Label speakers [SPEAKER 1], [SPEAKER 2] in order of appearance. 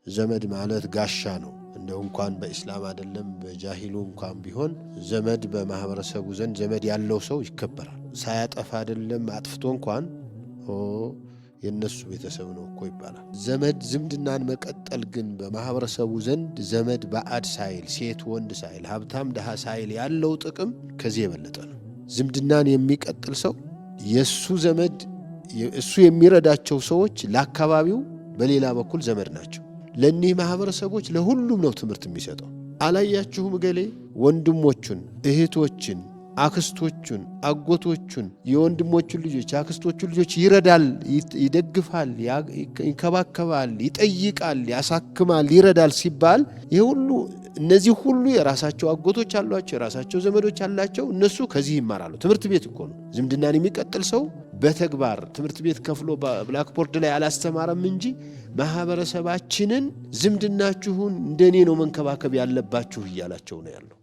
[SPEAKER 1] ዘመድ ማለት ጋሻ ነው እንደው እንኳን በእስላም አይደለም በጃሂሉ እንኳን ቢሆን ዘመድ በማህበረሰቡ ዘንድ ዘመድ ያለው ሰው ይከበራል ሳያጠፋ አይደለም አጥፍቶ እንኳን የነሱ ቤተሰብ ነው እኮ ይባላል ዘመድ ዝምድናን መቀጠል ግን በማህበረሰቡ ዘንድ ዘመድ ባዕድ ሳይል ሴት ወንድ ሳይል ሀብታም ደሃ ሳይል ያለው ጥቅም ከዚህ የበለጠ ነው ዝምድናን የሚቀጥል ሰው የሱ ዘመድ እሱ የሚረዳቸው ሰዎች ለአካባቢው በሌላ በኩል ዘመድ ናቸው ለእኒህ ማህበረሰቦች ለሁሉም ነው ትምህርት የሚሰጠው አላያችሁም ገሌ ወንድሞቹን እህቶችን አክስቶቹን አጎቶቹን የወንድሞቹን ልጆች አክስቶቹን ልጆች ይረዳል ይደግፋል ይንከባከባል ይጠይቃል ያሳክማል ይረዳል ሲባል ይሄ ሁሉ እነዚህ ሁሉ የራሳቸው አጎቶች አሏቸው የራሳቸው ዘመዶች አላቸው እነሱ ከዚህ ይማራሉ ትምህርት ቤት እኮ ነው ዝምድናን የሚቀጥል ሰው በተግባር ትምህርት ቤት ከፍሎ ብላክቦርድ ላይ አላስተማረም እንጂ ማህበረሰባችንን ዝምድናችሁን እንደኔ ነው መንከባከብ ያለባችሁ እያላቸው ነው ያለው